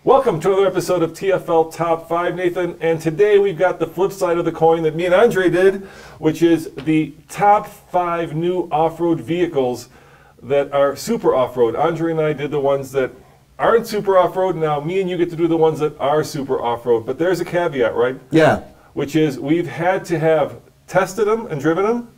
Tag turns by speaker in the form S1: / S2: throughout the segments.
S1: Welcome to another episode of TFL Top 5, Nathan, and today we've got the flip side of the coin that me and Andre did, which is the top 5 new off-road vehicles that are super off-road. Andre and I did the ones that aren't super off-road. Now me and you get to do the ones that are super off-road, but there's a caveat, right?
S2: Yeah.
S1: Which is we've had to have tested them and driven them,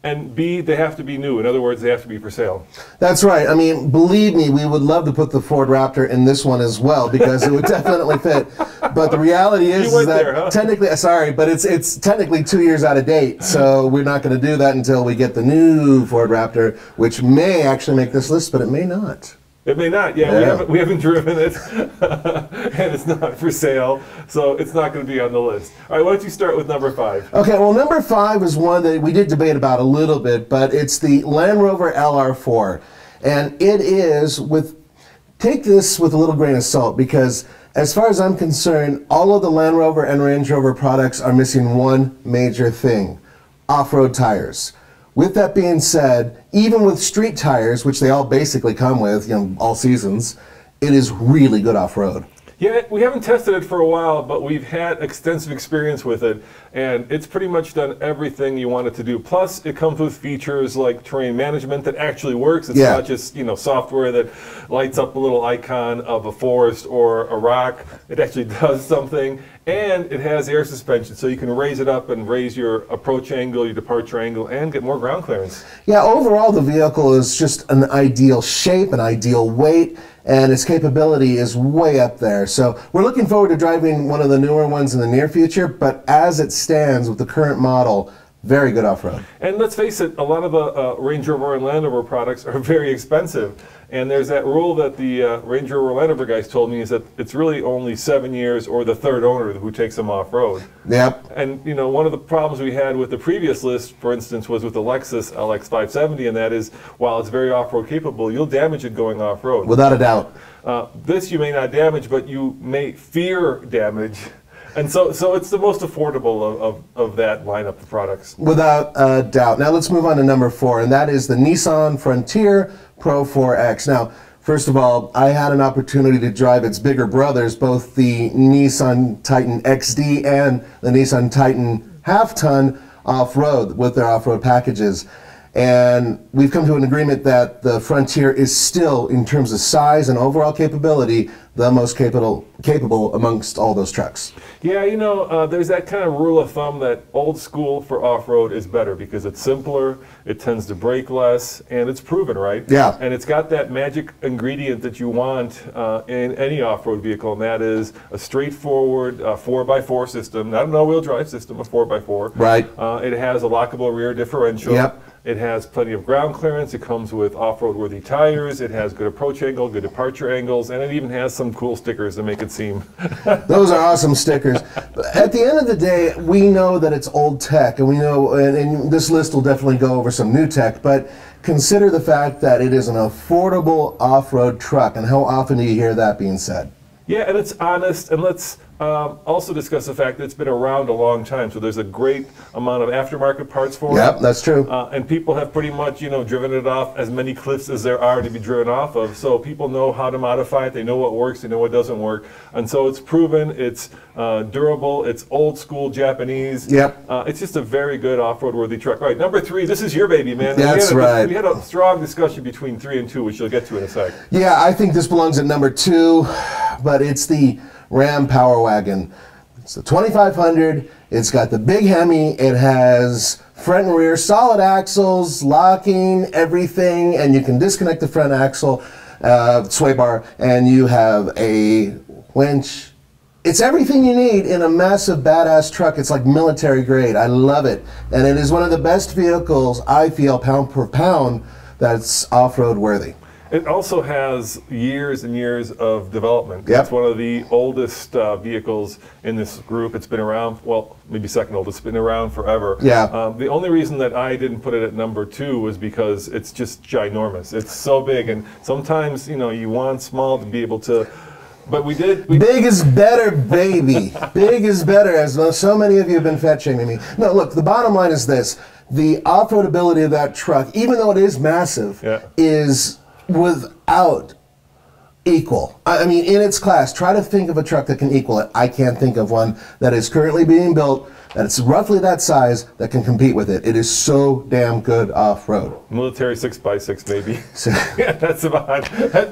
S1: and B, they have to be new. In other words, they have to be for sale.
S2: That's right. I mean, believe me, we would love to put the Ford Raptor in this one as well because it would definitely fit. But the reality is, that
S1: there, huh?
S2: technically, sorry, but it's technically 2 years out of date. So we're not going to do that until we get the new Ford Raptor, which may actually make this list, but it may not.
S1: It may not, yeah. We haven't driven it, and it's not for sale, so it's not going to be on the list. All right, why don't you start with number 5?
S2: Okay, well, number 5 is one that we did debate about a little bit, but it's the Rover LR4. And it is, take this with a little grain of salt, because as far as I'm concerned, all of the Land Rover and Range Rover products are missing one major thing: off-road tires. With that being said, even with street tires, which they all basically come with, all seasons, it is really good off-road.
S1: Yeah, we haven't tested it for a while, but we've had extensive experience with it, and it's pretty much done everything you want it to do. Plus, it comes with features like terrain management that actually works. It's not just, software that lights up a little icon of a forest or a rock. It actually does something, and it has air suspension, so you can raise it up and raise your approach angle, your departure angle, and get more ground clearance.
S2: Yeah, overall, the vehicle is just an ideal shape, an ideal weight, and its capability is way up there. So we're looking forward to driving one of the newer ones in the near future, but as it stands with the current model, very good off-road.
S1: And let's face it, a lot of the Range Rover and Land Rover products are very expensive. And there's that rule that the Range Rover Land Rover guys told me, is that it's really only 7 years or the third owner who takes them off-road.
S2: Yep.
S1: And one of the problems we had with the previous list, for instance, was with the Lexus LX570, and that is, while it's very off-road capable, you'll damage it going off-road.
S2: Without a doubt.
S1: This you may not damage, but you may fear damage. And so it's the most affordable of that lineup of products.
S2: Without a doubt. Now let's move on to number 4, and that is the Nissan Frontier Pro 4X. Now, first of all, I had an opportunity to drive its bigger brothers, both the Nissan Titan XD and the Nissan Titan half-ton off-road with their off-road packages. And we've come to an agreement that the Frontier is still, in terms of size and overall capability, the most capable amongst all those trucks.
S1: Yeah, there's that kind of rule of thumb that old school for off-road is better because it's simpler, it tends to break less, and it's proven, right?
S2: Yeah.
S1: And it's got that magic ingredient that you want in any off-road vehicle, and that is a straightforward 4x4 system, not an all-wheel drive system, a 4x4.
S2: Right.
S1: It has a lockable rear differential.
S2: Yep.
S1: It has plenty of ground clearance. It comes with off-road worthy tires. It has good approach angle, good departure angles, and it even has some cool stickers to make it seem.
S2: Those are awesome stickers. But at the end of the day, we know that it's old tech, and we know, and this list will definitely go over some new tech, but consider the fact that it is an affordable off-road truck, and how often do you hear that being said?
S1: Yeah, and it's honest, and let's also discuss the fact that it's been around a long time, so there's a great amount of aftermarket parts for it.
S2: Yep, that's true.
S1: And people have pretty much, driven it off as many cliffs as there are to be driven off of, so people know how to modify it, they know what works, they know what doesn't work, and so it's proven, it's durable, it's old school Japanese.
S2: Yep.
S1: It's just a very good off-road worthy truck. All right, number 3, this is your baby, man.
S2: That's right.
S1: We had a strong discussion between 3 and 2, which you'll get to in a sec.
S2: Yeah, I think this belongs at number 2, but it's the Ram Power Wagon. It's the 2500. It's got the big Hemi. It has front and rear solid axles, locking, everything, and you can disconnect the front axle, sway bar, and you have a winch. It's everything you need in a massive, badass truck. It's like military grade. I love it. And it is one of the best vehicles, I feel, pound per pound, that's off-road worthy.
S1: It also has years and years of development.
S2: Yep.
S1: It's one of the oldest vehicles in this group. It's been around, well, maybe second oldest. It's been around forever.
S2: Yeah.
S1: The only reason that I didn't put it at number 2 was because it's just ginormous. It's so big, and sometimes, you want small to be able to. But we did.
S2: Big is better, baby. Big is better, as so many of you have been fat shaming me. No, look, the bottom line is this. the off-road ability of that truck, even though it is massive, is without equal. I mean, in its class, try to think of a truck that can equal it. I can't think of one that is currently being built that's roughly that size that can compete with it. It is so damn good off-road.
S1: Military 6x6 maybe. Yeah, that's about.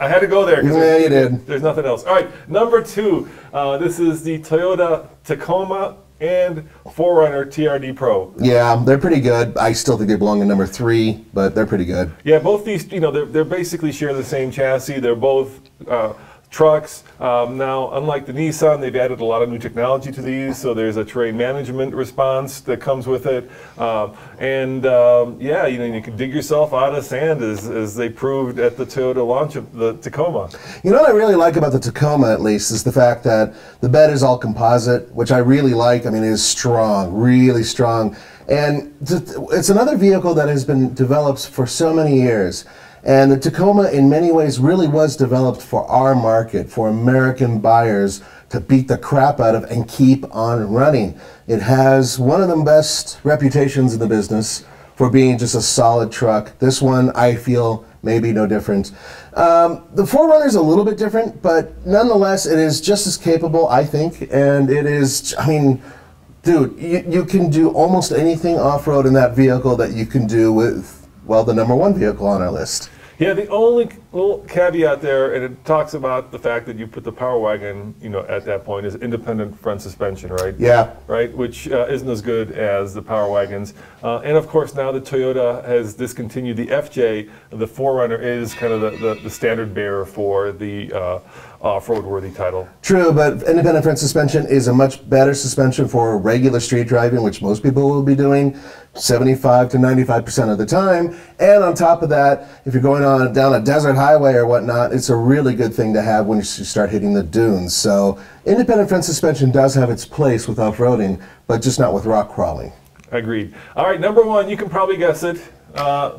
S1: I had to go there.
S2: Yeah, you did.
S1: There's nothing else. All right, number 2. This is the Toyota Tacoma and 4Runner TRD Pro.
S2: Yeah, they're pretty good. I still think they belong in number 3, but they're pretty good.
S1: Yeah, both these, they're basically share the same chassis. They're both trucks. Now, unlike the Nissan, they've added a lot of new technology to these, so there's a terrain management response that comes with it. Yeah, you can dig yourself out of sand as they proved at the Toyota launch of the Tacoma.
S2: You know what I really like about the Tacoma, at least, is the fact that the bed is all composite, which I really like. I mean, it is strong, really strong. And it's another vehicle that has been developed for so many years. And the Tacoma, in many ways, really was developed for our market, for American buyers to beat the crap out of and keep on running. It has one of the best reputations in the business for being just a solid truck. This one, I feel, may be no different. The 4Runner is a little bit different, but nonetheless, it is just as capable, I think. And it is, I mean, dude, you can do almost anything off-road in that vehicle that you can do with, well, the number 1 vehicle on our list.
S1: Yeah, the only little caveat there, and it talks about the fact that you put the Power Wagon, at that point, is independent front suspension, right?
S2: Yeah.
S1: Right, which isn't as good as the Power Wagons. And of course, now that Toyota has discontinued the FJ, the 4Runner is kind of the standard bearer for the off-road worthy title. True,
S2: but independent front suspension is a much better suspension for regular street driving, which most people will be doing 75 to 95% of the time. And on top of that, if you're going down a desert highway or whatnot, it's a really good thing to have when you start hitting the dunes. So independent front suspension does have its place with off-roading, but just not with rock crawling.
S1: Agreed. All right, number 1, you can probably guess it.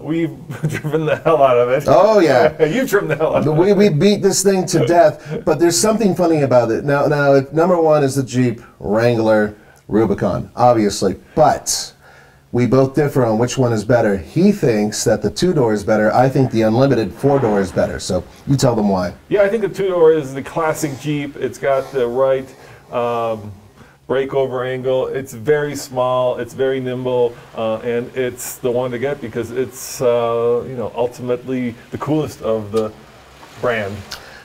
S1: We've driven the hell out of it.
S2: Oh, yeah.
S1: You've driven the hell out of it.
S2: We beat this thing to death, but there's something funny about it. Now, number 1 is the Jeep Wrangler Rubicon, obviously, but we both differ on which one is better. He thinks that the 2-door is better. I think the unlimited 4-door is better, so you tell them why.
S1: Yeah, I think the 2-door is the classic Jeep. It's got the right breakover angle. It's very small, it's very nimble, and it's the one to get because it's ultimately the coolest of the brand.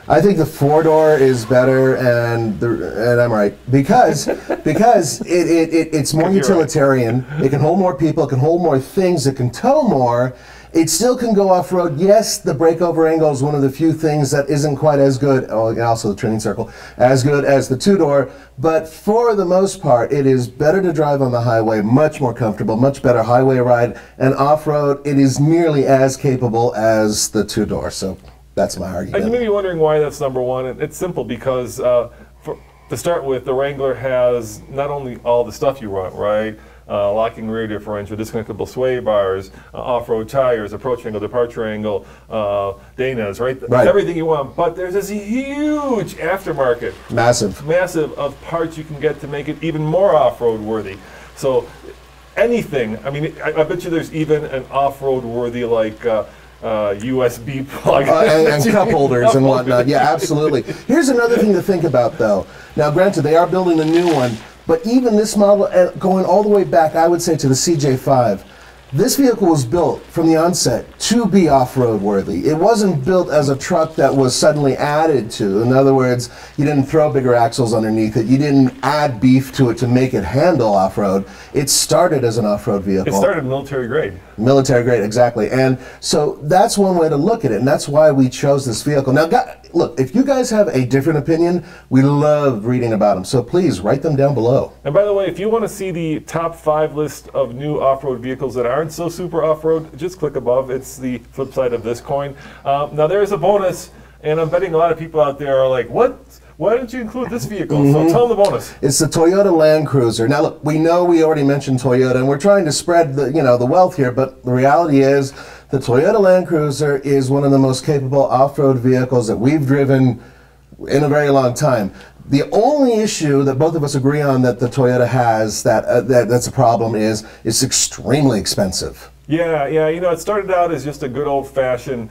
S2: I think the 4-door is better, and I'm right because it's more utilitarian. Right. It can hold more people, it can hold more things, it can tow more. It still can go off-road. Yes, the breakover angle is one of the few things that isn't quite as good, and also the turning circle, as good as the 2-door, but for the most part, it is better to drive on the highway, much more comfortable, much better highway ride, and off-road, it is nearly as capable as the 2-door, so that's my argument.
S1: And you may be wondering why that's number 1, and it's simple because, to start with, the Wrangler has not only all the stuff you want, right? Locking rear differential, disconnectable sway bars, off-road tires, approach angle, departure angle, Dana's, right? Everything you want. But there's this huge aftermarket. Massive of parts you can get to make it even more off-road worthy. So anything, I mean, I bet you there's even an off-road worthy like USB plug.
S2: And cup holders and whatnot. Yeah, absolutely. Here's another thing to think about, though. Now, granted, they are building a new one, but even this model, going all the way back, I would say, to the CJ5, this vehicle was built from the onset to be off-road worthy. It wasn't built as a truck that was suddenly added to. In other words, you didn't throw bigger axles underneath it. You didn't add beef to it to make it handle off-road. It started as an off-road vehicle.
S1: It started military grade.
S2: Military grade, exactly. And so that's one way to look at it, and that's why we chose this vehicle. Now, look, if you guys have a different opinion, we love reading about them, so please write them down below.
S1: And by the way, if you want to see the top 5 list of new off-road vehicles that aren't so super off-road, just click above. It's the flip side of this coin. Now, there is a bonus, and I'm betting a lot of people out there are like, what? Why didn't you include this vehicle? So tell them the bonus.
S2: It's the Toyota Land Cruiser. Now, look, we know we already mentioned Toyota, and we're trying to spread the wealth here, but the reality is the Toyota Land Cruiser is one of the most capable off-road vehicles that we've driven in a very long time. The only issue that both of us agree on that the Toyota has that's a problem is it's extremely expensive.
S1: Yeah, you know, it started out as just a good old-fashioned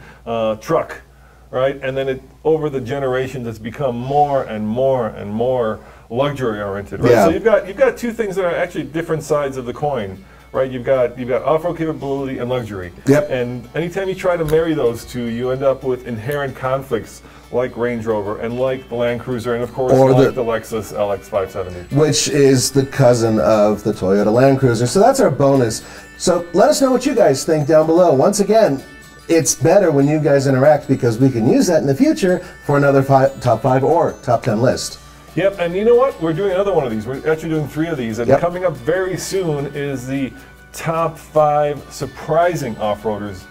S1: truck, right? And then over the generations, it's become more and more and more luxury-oriented, right?
S2: Yeah.
S1: So you've got two things that are actually different sides of the coin, right? You've got off-road capability and luxury.
S2: Yep.
S1: And anytime you try to marry those two, you end up with inherent conflicts like Range Rover and like the Land Cruiser and of course like the Lexus LX570.
S2: Which is the cousin of the Toyota Land Cruiser. So that's our bonus. So let us know what you guys think down below. Once again, it's better when you guys interact because we can use that in the future for another top 5 or top 10 list.
S1: Yep, and you know what? We're doing another one of these. We're actually doing 3 of these, and coming up very soon is the top 5 surprising off-roaders.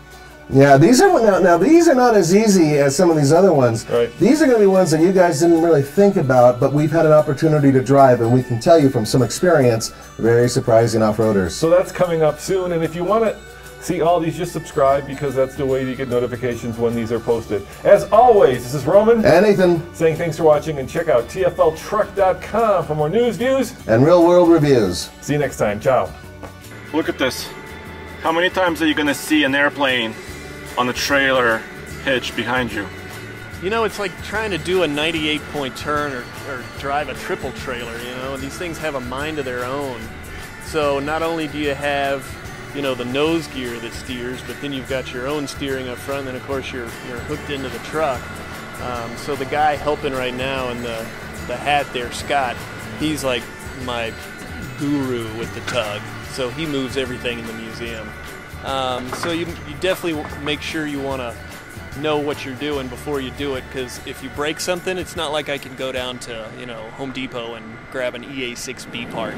S2: Yeah, these are now these are not as easy as some of these other ones.
S1: Right.
S2: These are going to be ones that you guys didn't really think about, but we've had an opportunity to drive, and we can tell you from some experience, very surprising off-roaders.
S1: So that's coming up soon, and if you want to see all these, just subscribe because that's the way you get notifications when these are posted. As always, this is Roman
S2: and Nathan
S1: saying thanks for watching, and check out tfltruck.com for more news, views,
S2: and real-world reviews.
S1: See you next time. Ciao.
S3: Look at this. How many times are you going to see an airplane on the trailer hitch behind you?
S4: You know, it's like trying to do a 98-point turn or drive a triple trailer, you know. These things have a mind of their own. So not only do you have, you know, the nose gear that steers, but then you've got your own steering up front, and then of course you're hooked into the truck. So the guy helping right now in the hat there, Scott, he's like my guru with the tug. So he moves everything in the museum. So you definitely make sure you want to know what you're doing before you do it, because if you break something, it's not like I can go down to, you know, Home Depot and grab an EA6B part.